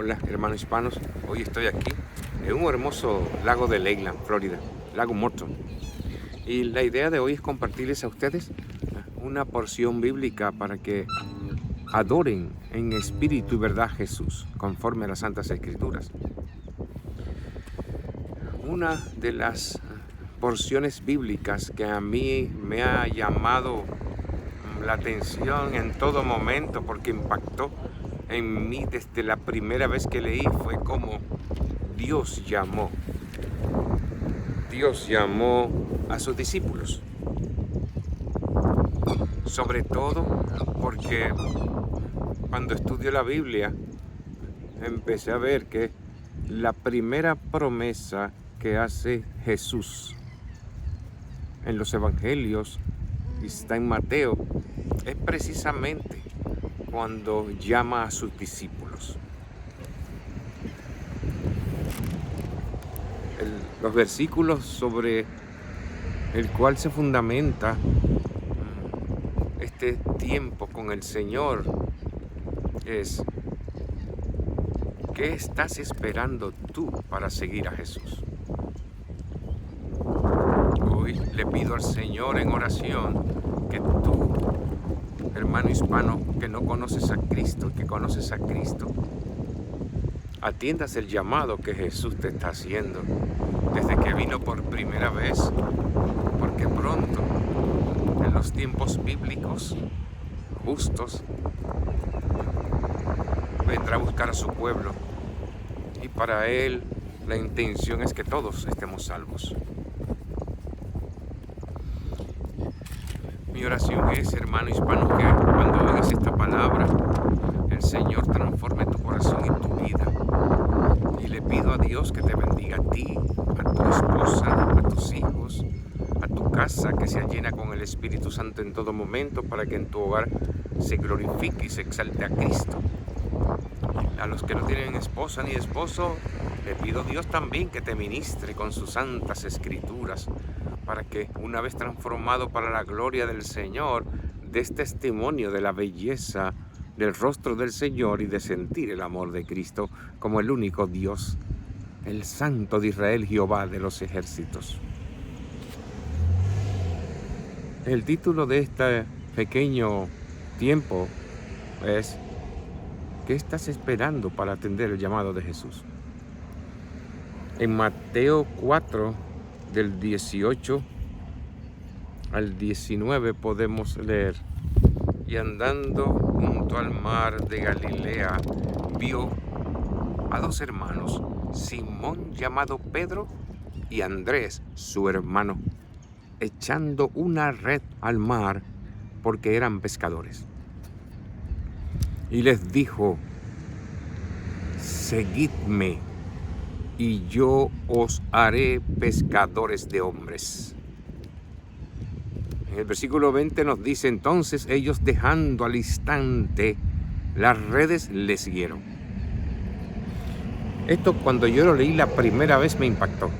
Hola hermanos hispanos, hoy estoy aquí en un hermoso lago de Leyland, Florida, lago Morton. Y la idea de hoy es compartirles a ustedes una porción bíblica para que adoren en espíritu y verdad a Jesús, conforme a las Santas Escrituras. Una de las porciones bíblicas que a mí me ha llamado la atención en todo momento porque impactó en mí desde la primera vez que leí fue como Dios llamó a sus discípulos, sobre todo porque cuando estudio la Biblia empecé a ver que la primera promesa que hace Jesús en los evangelios, y está en Mateo, es precisamente cuando llama a sus discípulos. Los versículos sobre el cual se fundamenta este tiempo con el Señor es: ¿qué estás esperando tú para seguir a Jesús? Hoy le pido al Señor en oración que tú, hermano hispano, que no conoces a Cristo, que conoces a Cristo, atiendas el llamado que Jesús te está haciendo desde que vino por primera vez, porque pronto, en los tiempos bíblicos justos, vendrá a buscar a su pueblo, y para Él la intención es que todos estemos salvos. Mi oración es, hermano hispano, que cuando oigas esta palabra, el Señor transforme tu corazón y tu vida. Y le pido a Dios que te bendiga a ti, a tu esposa, a tus hijos, a tu casa, que sea llena con el Espíritu Santo en todo momento, para que en tu hogar se glorifique y se exalte a Cristo. A los que no tienen esposa ni esposo, le pido a Dios también que te ministre con sus santas escrituras, para que una vez transformado para la gloria del Señor, des testimonio de la belleza del rostro del Señor y de sentir el amor de Cristo como el único Dios, el Santo de Israel, Jehová de los ejércitos. El título de este pequeño tiempo es: ¿qué estás esperando para atender el llamado de Jesús? En Mateo 4, del 18 al 19 podemos leer: y andando junto al mar de Galilea, vio a dos hermanos, Simón llamado Pedro y Andrés su hermano, echando una red al mar porque eran pescadores. Y les dijo: seguidme, y yo os haré pescadores de hombres. En el versículo 20 nos dice: entonces ellos, dejando al instante las redes, le siguieron. Esto, cuando yo lo leí la primera vez, me impactó,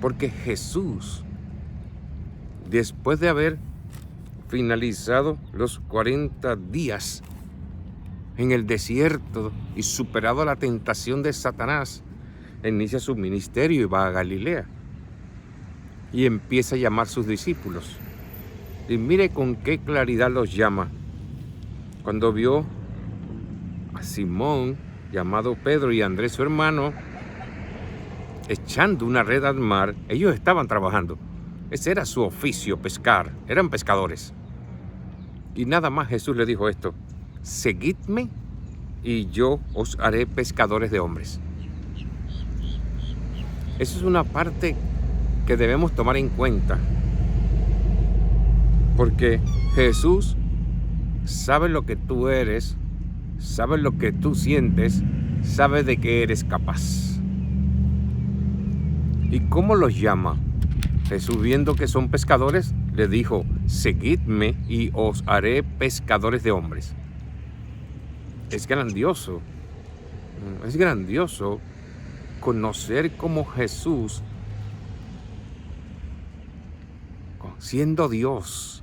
porque Jesús, después de haber finalizado los 40 días en el desierto y superado la tentación de Satanás, inicia su ministerio y va a Galilea y empieza a llamar a sus discípulos. Y mire con qué claridad los llama. Cuando vio a Simón llamado Pedro y Andrés su hermano echando una red al mar, ellos estaban trabajando. Ese era su oficio, pescar. Eran pescadores. Y nada más Jesús le dijo esto: seguidme y yo os haré pescadores de hombres. Eso es una parte que debemos tomar en cuenta, porque Jesús sabe lo que tú eres, sabe lo que tú sientes, sabe de qué eres capaz. ¿Y cómo los llama? Jesús, viendo que son pescadores, le dijo: seguidme y os haré pescadores de hombres. Es grandioso conocer cómo Jesús, siendo Dios,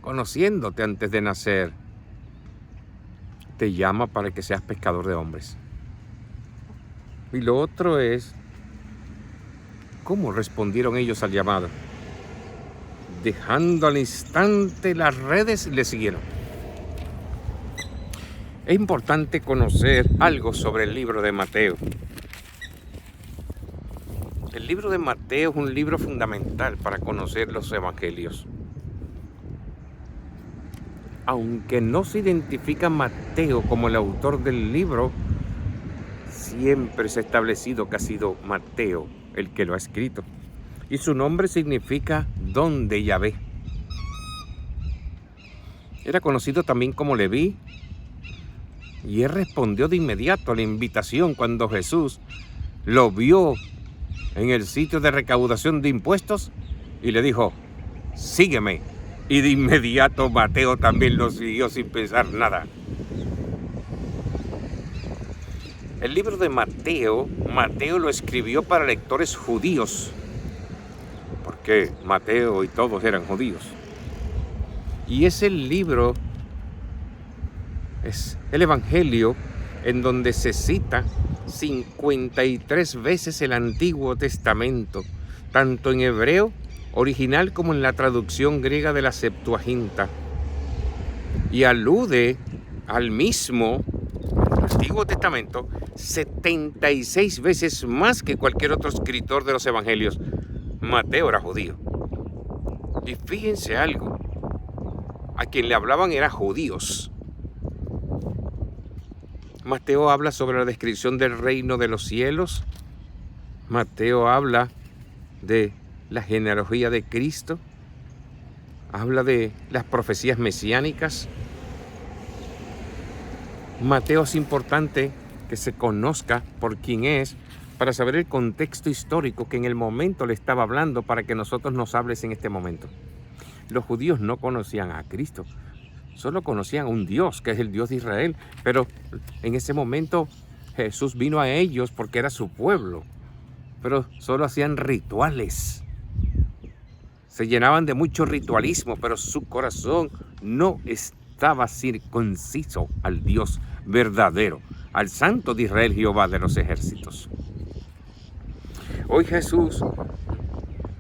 conociéndote antes de nacer, te llama para que seas pescador de hombres. Y lo otro es cómo respondieron ellos al llamado. Dejando al instante las redes, le siguieron. Es importante conocer algo sobre el libro de Mateo. El libro de Mateo es un libro fundamental para conocer los evangelios. Aunque no se identifica a Mateo como el autor del libro, siempre se ha establecido que ha sido Mateo el que lo ha escrito. Y su nombre significa don de Yahvé. Era conocido también como Leví. Y él respondió de inmediato a la invitación cuando Jesús lo vio en el sitio de recaudación de impuestos y le dijo, sígueme. Y de inmediato Mateo también lo siguió sin pensar nada. El libro de Mateo lo escribió para lectores judíos, porque Mateo y todos eran judíos. Y es el libro, es el Evangelio en donde se cita 53 veces el Antiguo Testamento, tanto en hebreo original como en la traducción griega de la Septuaginta. Y alude al mismo Antiguo Testamento 76 veces más que cualquier otro escritor de los Evangelios. Mateo era judío. Y fíjense algo, a quien le hablaban eran judíos. Mateo habla sobre la descripción del reino de los cielos. Mateo habla de la genealogía de Cristo. Habla de las profecías mesiánicas. Mateo es importante que se conozca por quién es para saber el contexto histórico que en el momento le estaba hablando para que nosotros nos hables en este momento. Los judíos no conocían a Cristo. Solo conocían a un Dios, que es el Dios de Israel. Pero en ese momento Jesús vino a ellos porque era su pueblo. Pero solo hacían rituales. Se llenaban de mucho ritualismo, pero su corazón no estaba circunciso al Dios verdadero, al Santo de Israel, Jehová de los ejércitos. Hoy Jesús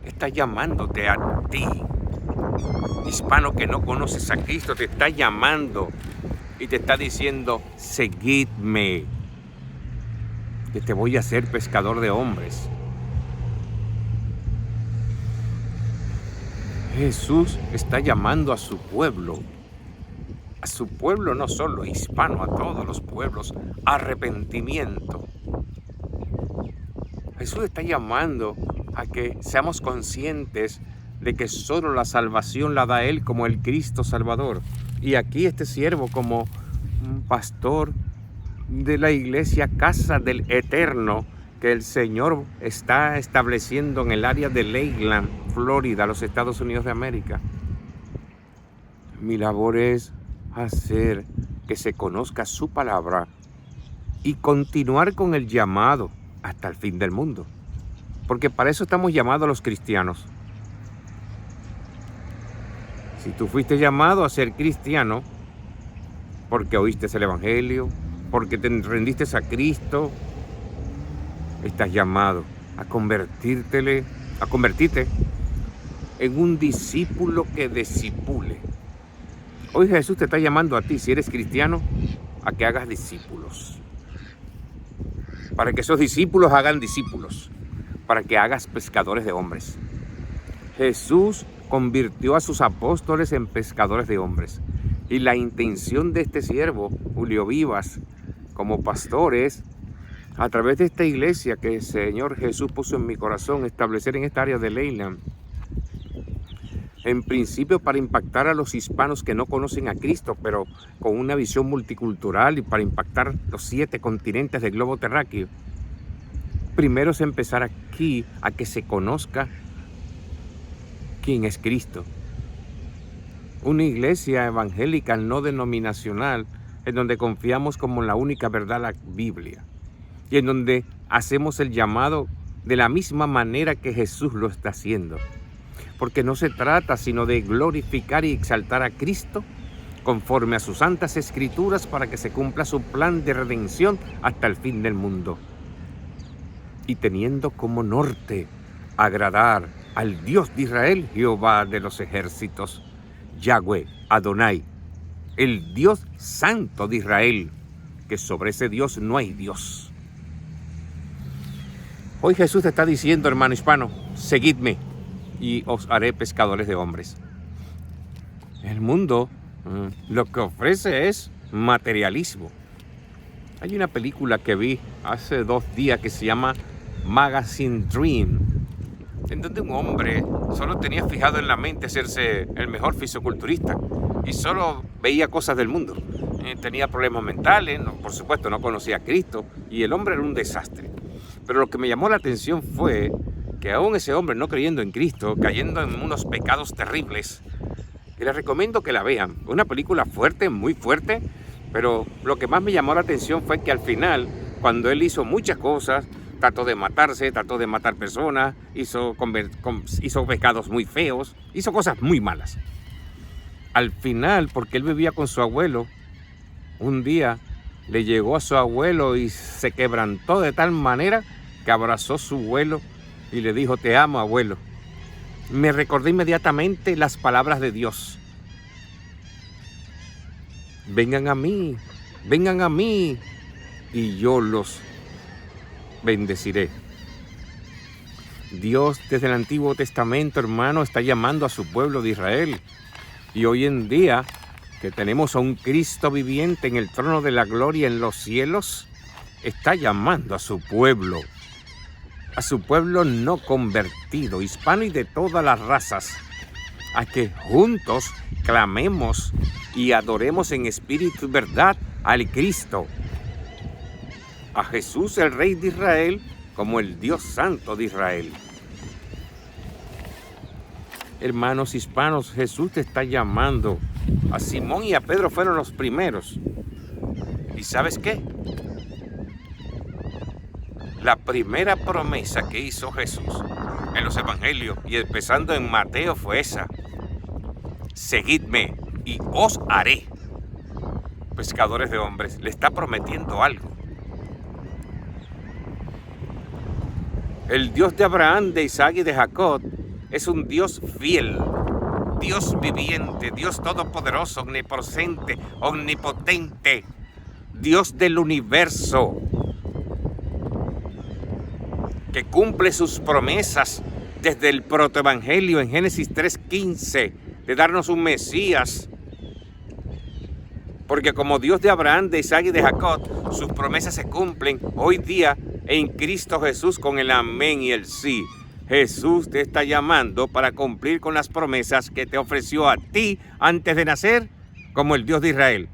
está llamándote a ti. Hispano que no conoces a Cristo, te está llamando y te está diciendo, seguidme, que te voy a hacer pescador de hombres. Jesús está llamando a su pueblo no solo hispano, a todos los pueblos, arrepentimiento. Jesús está llamando a que seamos conscientes de que solo la salvación la da Él como el Cristo Salvador. Y aquí este siervo como un pastor de la iglesia Casa del Eterno que el Señor está estableciendo en el área de Lakeland, Florida, los Estados Unidos de América. Mi labor es hacer que se conozca su palabra y continuar con el llamado hasta el fin del mundo. Porque para eso estamos llamados los cristianos. Si tú fuiste llamado a ser cristiano, porque oíste el Evangelio, porque te rendiste a Cristo, estás llamado a convertirte en un discípulo que discipule. Hoy Jesús te está llamando a ti, si eres cristiano, a que hagas discípulos. Para que esos discípulos hagan discípulos. Para que hagas pescadores de hombres. Jesús convirtió a sus apóstoles en pescadores de hombres. Y la intención de este siervo, Julio Vivas, como pastor es, a través de esta iglesia que el Señor Jesús puso en mi corazón, establecer en esta área de Lakeland, en principio para impactar a los hispanos que no conocen a Cristo, pero con una visión multicultural y para impactar los 7 continentes del globo terráqueo. Primero es empezar aquí a que se conozca quién es Cristo. Una iglesia evangélica no denominacional en donde confiamos como la única verdad la Biblia y en donde hacemos el llamado de la misma manera que Jesús lo está haciendo. Porque no se trata sino de glorificar y exaltar a Cristo conforme a sus santas escrituras para que se cumpla su plan de redención hasta el fin del mundo. y teniendo como norte agradar al Dios de Israel, Jehová de los ejércitos, Yahweh, Adonai, el Dios santo de Israel, que sobre ese Dios no hay Dios. Hoy Jesús te está diciendo, hermano hispano, seguidme y os haré pescadores de hombres. El mundo lo que ofrece es materialismo. Hay una película que vi hace 2 días que se llama Magazine Dream, en donde un hombre solo tenía fijado en la mente hacerse el mejor fisiculturista y solo veía cosas del mundo. Tenía problemas mentales, por supuesto no conocía a Cristo y el hombre era un desastre. Pero lo que me llamó la atención fue que aún ese hombre no creyendo en Cristo, cayendo en unos pecados terribles, y les recomiendo que la vean. Una película fuerte, muy fuerte, pero lo que más me llamó la atención fue que al final, cuando él hizo muchas cosas, trató de matarse, trató de matar personas, hizo pecados muy feos, hizo cosas muy malas. Al final, porque él vivía con su abuelo, un día le llegó a su abuelo y se quebrantó de tal manera que abrazó a su abuelo y le dijo: te amo, abuelo. Me recordé inmediatamente las palabras de Dios. Vengan a mí, y yo los bendeciré. Dios desde el Antiguo Testamento, hermano, está llamando a su pueblo de Israel. Y hoy en día, que tenemos a un Cristo viviente en el trono de la gloria en los cielos, está llamando a su pueblo no convertido, hispano y de todas las razas, a que juntos clamemos y adoremos en espíritu y verdad al Cristo, a Jesús, el Rey de Israel, como el Dios Santo de Israel. Hermanos hispanos, Jesús te está llamando. A Simón y a Pedro fueron los primeros. ¿Y sabes qué? La primera promesa que hizo Jesús en los evangelios y empezando en Mateo fue esa: seguidme y os haré pescadores de hombres. Le está prometiendo algo. El Dios de Abraham, de Isaac y de Jacob es un Dios fiel, Dios viviente, Dios todopoderoso, omnipotente, Dios del universo, que cumple sus promesas desde el protoevangelio en Génesis 3:15, de darnos un Mesías. Porque como Dios de Abraham, de Isaac y de Jacob, sus promesas se cumplen hoy día en Cristo Jesús con el amén y el sí. Jesús te está llamando para cumplir con las promesas que te ofreció a ti antes de nacer, como el Dios de Israel.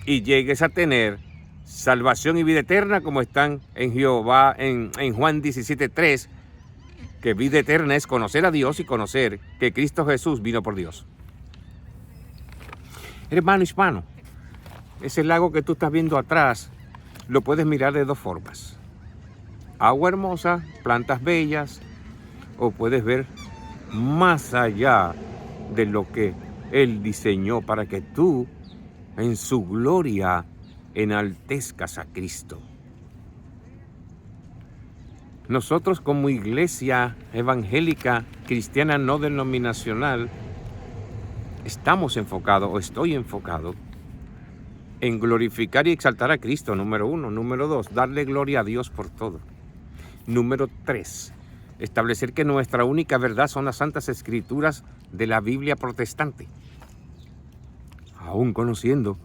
Y llegues a tener salvación y vida eterna, como están en Jehová, en Juan 17:3, que vida eterna es conocer a Dios y conocer que Cristo Jesús vino por Dios. Hermano hispano, ese lago que tú estás viendo atrás, lo puedes mirar de 2 formas. Agua hermosa, plantas bellas, o puedes ver más allá de lo que Él diseñó para que tú, en su gloria, enaltezcas a Cristo. Nosotros como iglesia evangélica, cristiana no denominacional, estamos enfocados, o estoy enfocado, en glorificar y exaltar a Cristo, número 1. Número 2, darle gloria a Dios por todo. Número 3, establecer que nuestra única verdad son las Santas Escrituras de la Biblia protestante. Aún conociendo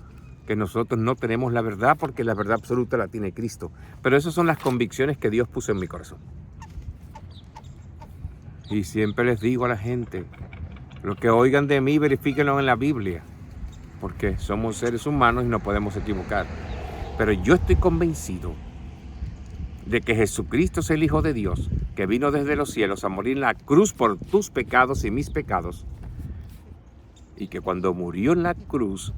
que nosotros no tenemos la verdad, porque la verdad absoluta la tiene Cristo. Pero esas son las convicciones que Dios puso en mi corazón. Y siempre les digo a la gente, lo que oigan de mí, verifíquenlo en la Biblia, porque somos seres humanos y no podemos equivocar. Pero yo estoy convencido de que Jesucristo es el Hijo de Dios, que vino desde los cielos a morir en la cruz por tus pecados y mis pecados, y que cuando murió en la cruz,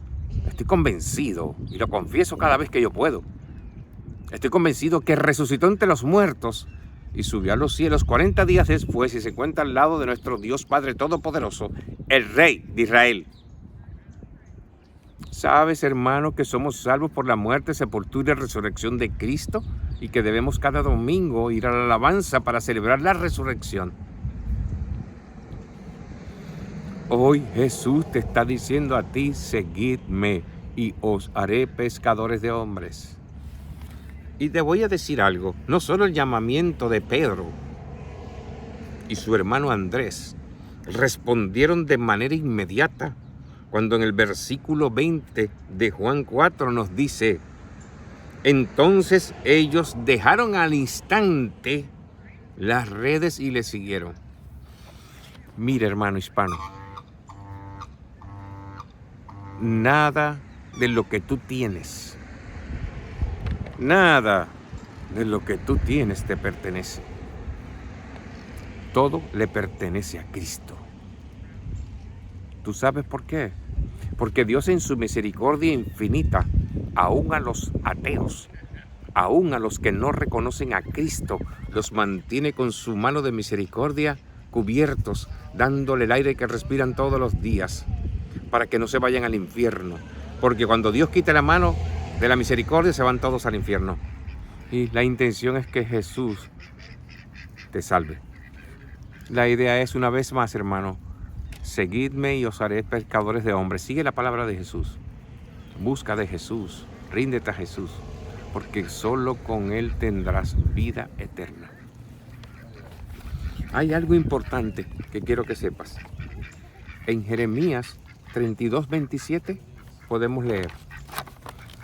estoy convencido, y lo confieso cada vez que yo puedo, estoy convencido que resucitó entre los muertos y subió a los cielos 40 días después y se encuentra al lado de nuestro Dios Padre Todopoderoso, el Rey de Israel. ¿Sabes, hermano, que somos salvos por la muerte, sepultura y resurrección de Cristo? y que debemos cada domingo ir a la alabanza para celebrar la resurrección. Hoy Jesús te está diciendo a ti, seguidme y os haré pescadores de hombres. Y te voy a decir algo, no solo el llamamiento de Pedro y su hermano Andrés respondieron de manera inmediata, cuando en el versículo 20 de Juan 4 nos dice: entonces ellos dejaron al instante las redes y le siguieron. Mira, hermano hispano, nada de lo que tú tienes, nada de lo que tú tienes te pertenece. Todo le pertenece a Cristo. ¿Tú sabes por qué? Porque Dios en su misericordia infinita, aún a los ateos, aún a los que no reconocen a Cristo, los mantiene con su mano de misericordia cubiertos, dándole el aire que respiran todos los días, para que no se vayan al infierno. Porque cuando Dios quita la mano de la misericordia, se van todos al infierno. Y la intención es que Jesús te salve. La idea es, una vez más, hermano, seguidme y os haré pescadores de hombres. Sigue la palabra de Jesús. Busca de Jesús. Ríndete a Jesús. Porque solo con Él tendrás vida eterna. Hay algo importante que quiero que sepas. En Jeremías 32:27 podemos leer: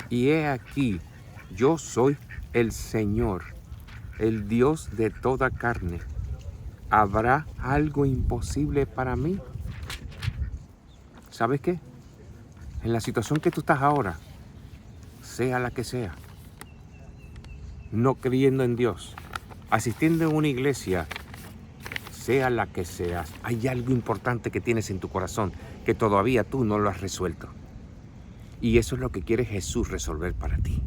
y he aquí, yo soy el Señor, el Dios de toda carne. ¿Habrá algo imposible para mí? ¿Sabes qué? En la situación que tú estás ahora, sea la que sea, no creyendo en Dios, asistiendo a una iglesia, sea la que seas, hay algo importante que tienes en tu corazón que todavía tú no lo has resuelto. Y eso es lo que quiere Jesús resolver para ti.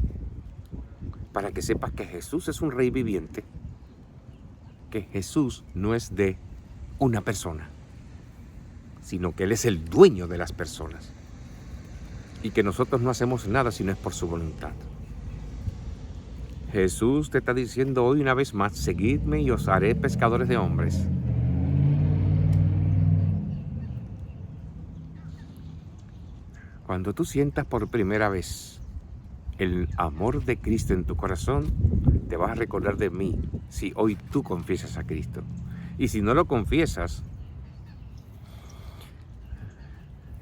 Para que sepas que Jesús es un rey viviente, que Jesús no es de una persona, sino que Él es el dueño de las personas. Y que nosotros no hacemos nada si no es por su voluntad. Jesús te está diciendo hoy una vez más: seguidme y os haré pescadores de hombres. Cuando tú sientas por primera vez el amor de Cristo en tu corazón, te vas a recordar de mí si hoy tú confiesas a Cristo. Y si no lo confiesas,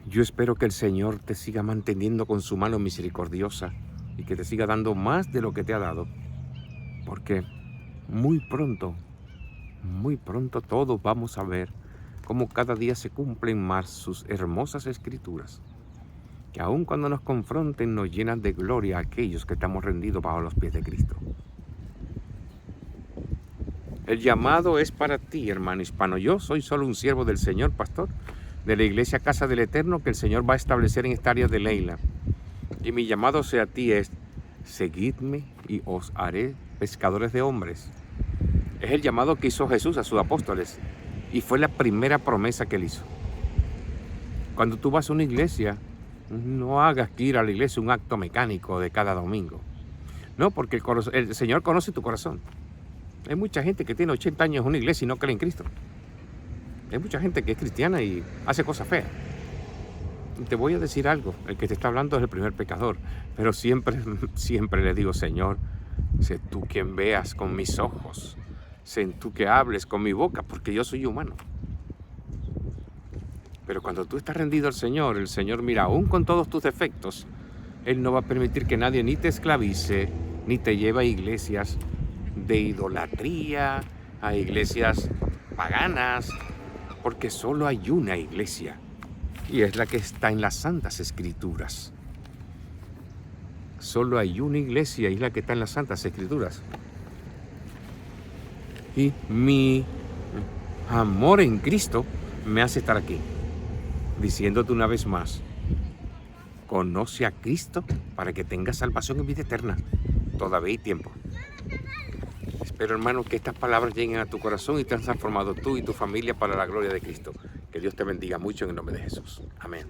yo espero que el Señor te siga manteniendo con su mano misericordiosa y que te siga dando más de lo que te ha dado. Porque muy pronto todos vamos a ver cómo cada día se cumplen más sus hermosas escrituras, que aun cuando nos confronten nos llenan de gloria a aquellos que estamos rendidos bajo los pies de Cristo. El llamado es para ti, hermano hispano. Yo soy solo un siervo del Señor, pastor, de la iglesia Casa del Eterno que el Señor va a establecer en esta área de Leila. Y mi llamado hacia ti es: seguidme y os haré pescadores de hombres. Es el llamado que hizo Jesús a sus apóstoles y fue la primera promesa que Él hizo. Cuando tú vas a una iglesia, no hagas que ir a la iglesia un acto mecánico de cada domingo. No, porque el Señor conoce tu corazón. Hay mucha gente que tiene 80 años en una iglesia y no cree en Cristo. Hay mucha gente que es cristiana y hace cosas feas. Te voy a decir algo, el que te está hablando es el primer pecador, pero siempre le digo: Señor, sé tú quien veas con mis ojos, sé tú que hables con mi boca, porque yo soy humano. Pero cuando tú estás rendido al Señor, el Señor, mira, aún con todos tus defectos, Él no va a permitir que nadie ni te esclavice, ni te lleve a iglesias de idolatría, a iglesias paganas, porque solo hay una iglesia, y es la que está en las Santas Escrituras. Solo hay una iglesia y es la que está en las Santas Escrituras. Y mi amor en Cristo me hace estar aquí, diciéndote una vez más: conoce a Cristo para que tengas salvación en vida eterna. Todavía hay tiempo. Espero, hermano, que estas palabras lleguen a tu corazón y te han transformado tú y tu familia para la gloria de Cristo. Que Dios te bendiga mucho en el nombre de Jesús. Amén.